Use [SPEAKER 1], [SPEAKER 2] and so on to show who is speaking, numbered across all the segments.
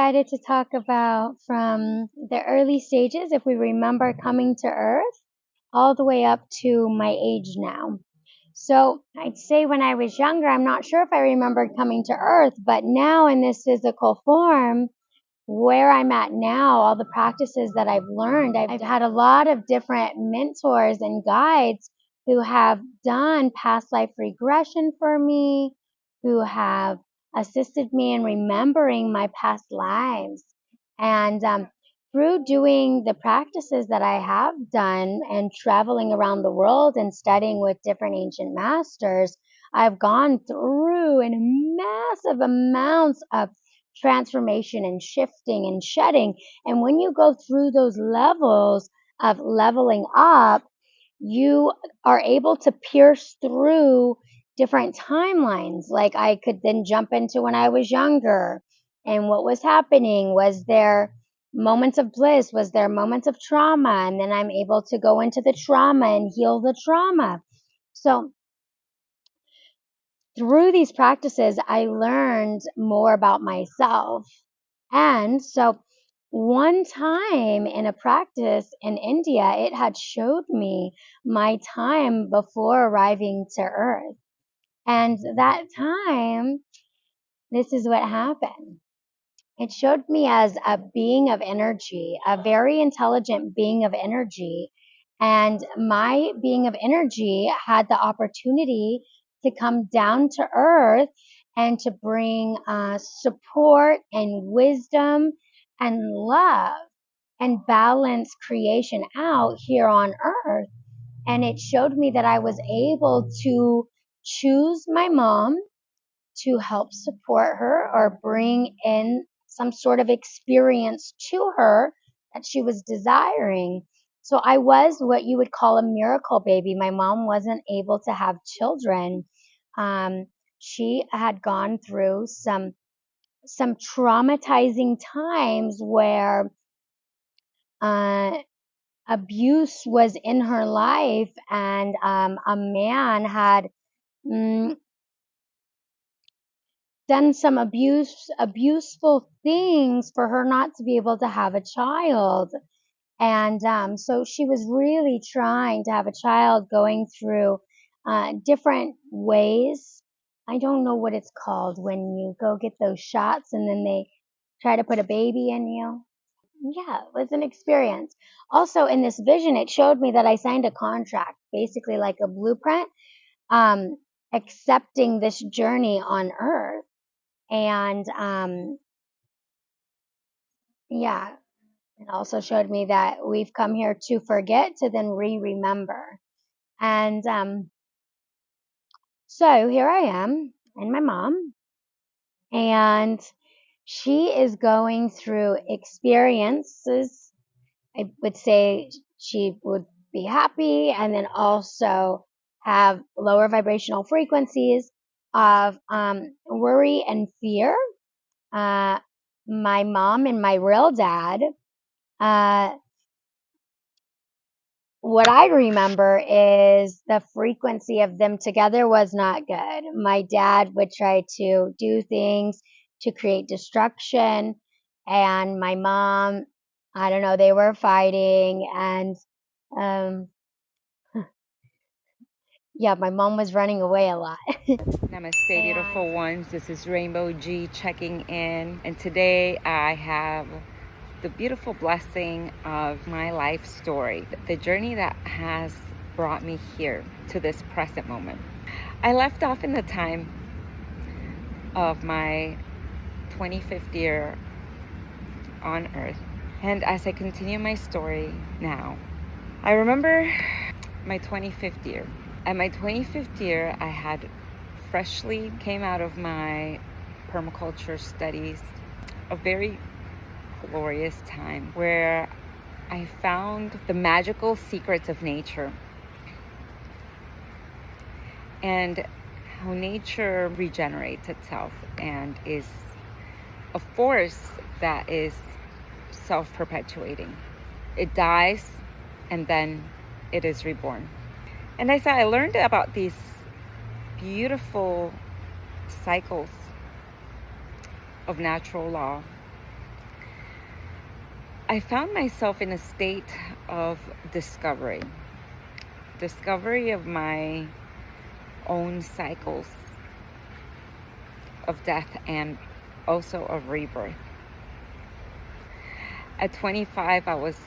[SPEAKER 1] decided to talk about from the early stages, if we remember coming to Earth, all the way up to my age now. So I'd say when I was younger, I'm not sure if I remembered coming to Earth, but now in this physical form, where I'm at now, all the practices that I've learned, I've had a lot of different mentors and guides who have done past life regression for me, who have assisted me in remembering my past lives. And through doing the practices that I have done and traveling around the world and studying with different ancient masters, I've gone through in massive amounts of transformation and shifting and shedding. And when you go through those levels of leveling up, you are able to pierce through different timelines. Like I could then jump into when I was younger and what was happening. Was there moments of bliss? Was there moments of trauma? And then I'm able to go into the trauma and heal the trauma. So through these practices, I learned more about myself. And so one time in a practice in India, it had showed me my time before arriving to Earth. And that time, this is what happened. It showed me as a being of energy, a very intelligent being of energy. And my being of energy had the opportunity to come down to Earth and to bring support and wisdom and love and balance creation out here on Earth. And it showed me that I was able to choose my mom to help support her or bring in some sort of experience to her that she was desiring. So I was what you would call a miracle baby. My mom wasn't able to have children. She had gone through some traumatizing times where abuse was in her life, and a man had done some abuseful things for her not to be able to have a child. And so she was really trying to have a child, going through different ways. I don't know what it's called when you go get those shots and then they try to put a baby in you. Yeah, it was an experience. Also, in this vision, it showed me that I signed a contract, basically like a blueprint, accepting this journey on Earth. And yeah, it also showed me that we've come here to forget, to then remember. And so here I am and my mom, and she is going through experiences. I would say she would be happy and then also have lower vibrational frequencies of worry and fear. My mom and my real dad, what I remember is the frequency of them together was not good. My dad would try to do things to create destruction, and my mom, I don't know, they were fighting, and yeah, my mom was running away a lot.
[SPEAKER 2] Namaste, beautiful ones. This is Rainbow G checking in, and today I have the beautiful blessing of my life story, the journey that has brought me here to this present moment. I left off in the time of my 25th year on Earth, and as I continue my story now, I remember my 25th year. At my 25th year, I had freshly came out of my permaculture studies, a very glorious time where I found the magical secrets of nature and how nature regenerates itself and is a force that is self-perpetuating. It dies and then it is reborn. And as I learned about these beautiful cycles of natural law, I found myself in a state of discovery of my own cycles of death and also of rebirth. At 25, I was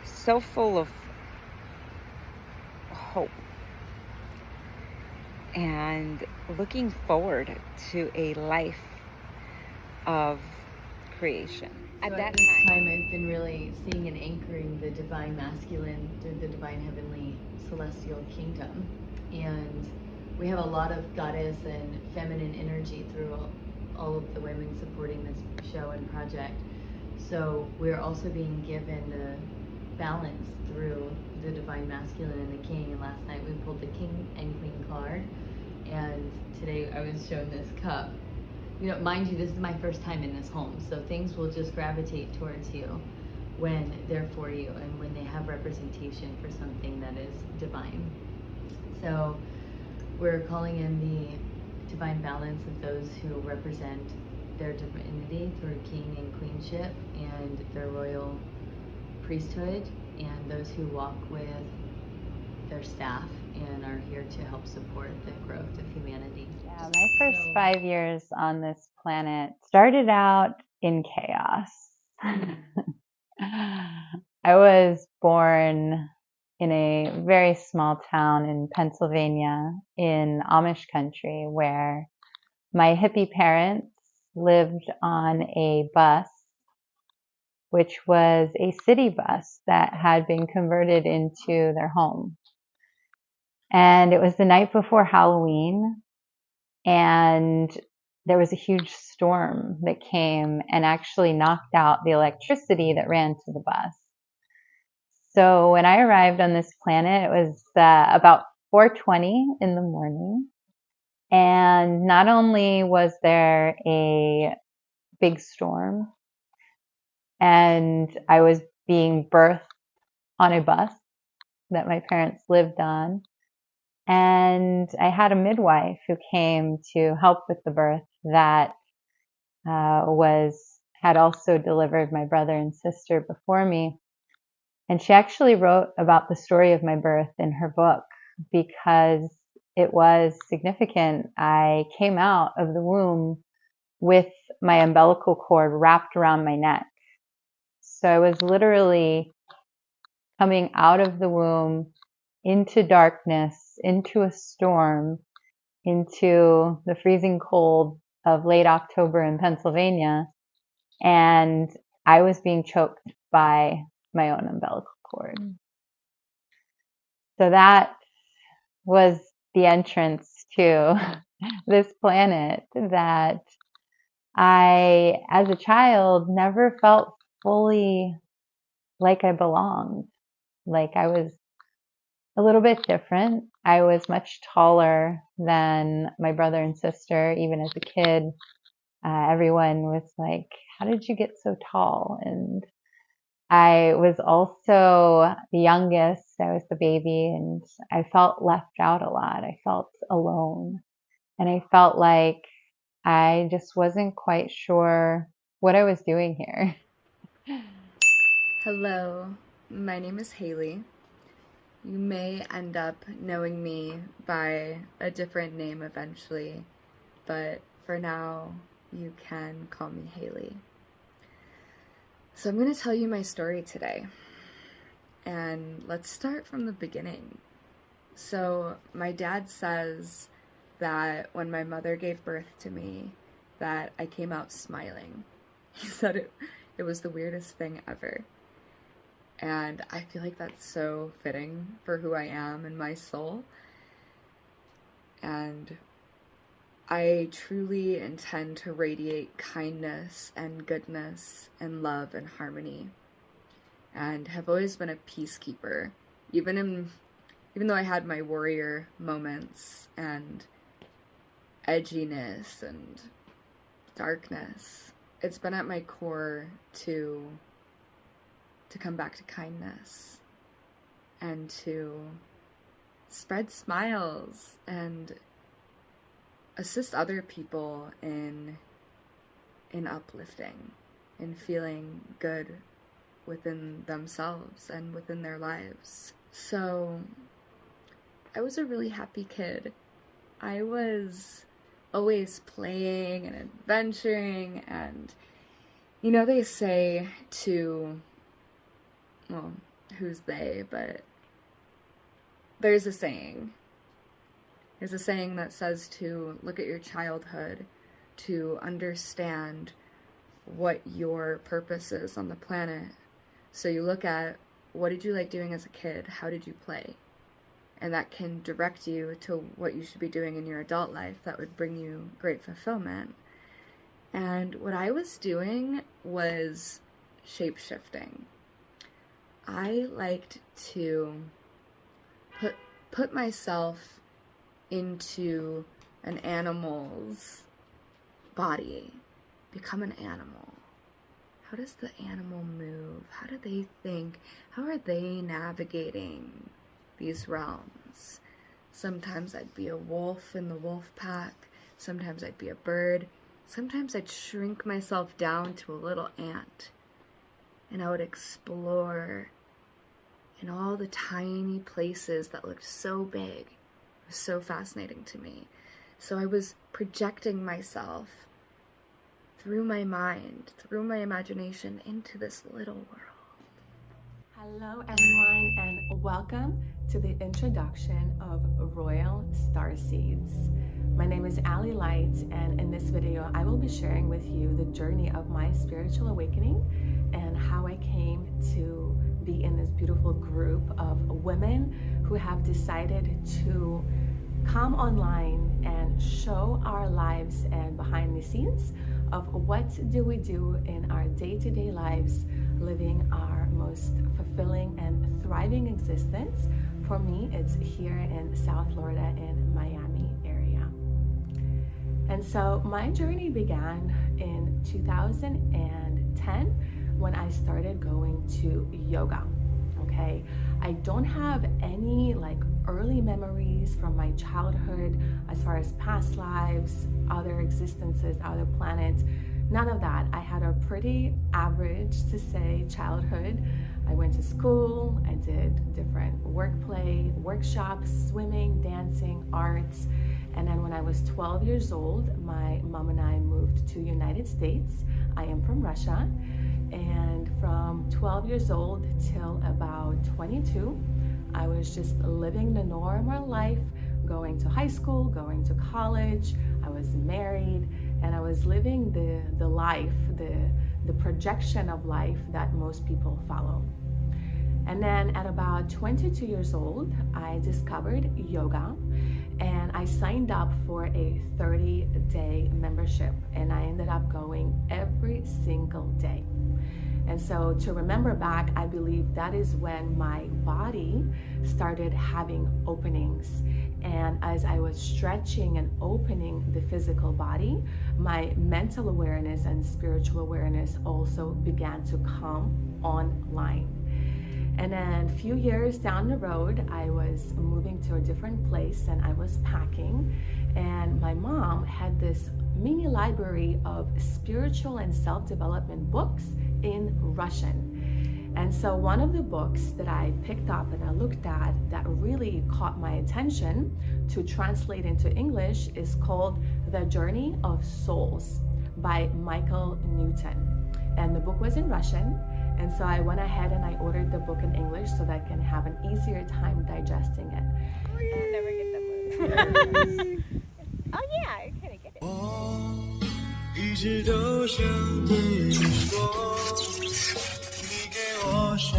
[SPEAKER 2] so full of hope and looking forward to a life of creation.
[SPEAKER 3] At that time, I've been really seeing and anchoring the divine masculine through the divine heavenly celestial kingdom. And we have a lot of goddess and feminine energy through all of the women supporting this show and project. So we're also being given the balance through the divine masculine and the king. And last night we pulled the king and queen card. And today I was shown this cup. You know, mind you, this is my first time in this home, so things will just gravitate towards you when they're for you and when they have representation for something that is divine. So we're calling in the divine balance of those who represent their divinity through king and queenship and their royal priesthood, and those who walk with their staff and are here to help support the growth of humanity.
[SPEAKER 4] Yeah, my first 5 years on this planet started out in chaos. I was born in a very small town in Pennsylvania in Amish country where my hippie parents lived on a bus, which was a city bus that had been converted into their home. And it was the night before Halloween, and there was a huge storm that came and actually knocked out the electricity that ran to the bus. So when I arrived on this planet, it was about 4:20 in the morning. And not only was there a big storm, and I was being birthed on a bus that my parents lived on, and I had a midwife who came to help with the birth that had also delivered my brother and sister before me. And she actually wrote about the story of my birth in her book because it was significant. I came out of the womb with my umbilical cord wrapped around my neck. So I was literally coming out of the womb into darkness, into a storm, into the freezing cold of late October in Pennsylvania. And I was being choked by my own umbilical cord. So that was the entrance to this planet that I, as a child, never felt fully like I belonged. Like I was a little bit different. I was much taller than my brother and sister, even as a kid. Everyone was like, how did you get so tall? And I was also the youngest. I was the baby, and I felt left out a lot. I felt alone. And I felt like I just wasn't quite sure what I was doing here.
[SPEAKER 5] Hello, my name is Haley. You may end up knowing me by a different name eventually, but for now, you can call me Haley. So I'm going to tell you my story today, and let's start from the beginning. So my dad says that when my mother gave birth to me, that I came out smiling. He said it was the weirdest thing ever. And I feel like that's so fitting for who I am and my soul. And I truly intend to radiate kindness and goodness and love and harmony. And have always been a peacekeeper, even though I had my warrior moments and edginess and darkness. It's been at my core to come back to kindness and to spread smiles and assist other people in uplifting and feeling good within themselves and within their lives. So I was a really happy kid. I was always playing and adventuring, and you know, they say to, well, who's they, but there's a saying that says to look at your childhood to understand what your purpose is on the planet. So you look at, what did you like doing as a kid? How did you play? And that can direct you to what you should be doing in your adult life that would bring you great fulfillment. And what I was doing was shape-shifting. I liked to put myself into an animal's body, become an animal. How does the animal move? How do they think? How are they navigating these realms? Sometimes I'd be a wolf in the wolf pack. Sometimes I'd be a bird. Sometimes I'd shrink myself down to a little ant, and I would explore in all the tiny places that looked so big. It was so fascinating to me. So I was projecting myself through my mind, through my imagination, into this little world.
[SPEAKER 6] Hello everyone, and welcome to the introduction of Royal Starseeds. My name is Ali Light, and in this video I will be sharing with you the journey of my spiritual awakening and how I came to be in this beautiful group of women who have decided to come online and show our lives and behind the scenes of what do we do in our day-to-day lives, living our most fulfilling and thriving existence. For me, it's here in South Florida in Miami area. And so my journey began in 2010 when I started going to yoga. Okay, I don't have any early memories from my childhood as far as past lives, other existences, other planets, none of that. I had a pretty average, to say, childhood. I went to school, I did different workshops, swimming, dancing, arts, and then when I was 12 years old, my mom and I moved to United States. I am from Russia, and from 12 years old till about 22, I was just living the normal life, going to high school, going to college. I was married, and I was living the life, the projection of life that most people follow. And then at about 22 years old, I discovered yoga, and I signed up for a 30-day membership, and I ended up going every single day. And so to remember back, I believe that is when my body started having openings. And as I was stretching and opening the physical body, my mental awareness and spiritual awareness also began to come online. And then a few years down the road, I was moving to a different place and I was packing. And my mom had this mini library of spiritual and self-development books in Russian. And so one of the books that I picked up and I looked at that really caught my attention to translate into English is called The Journey of Souls by Michael Newton. And the book was in Russian. And so I went ahead and I ordered the book in English so that I can have an easier time digesting it.
[SPEAKER 2] I'll never get that book. Oh yeah, I kind of get it.
[SPEAKER 7] 一直都想对你说，你给我什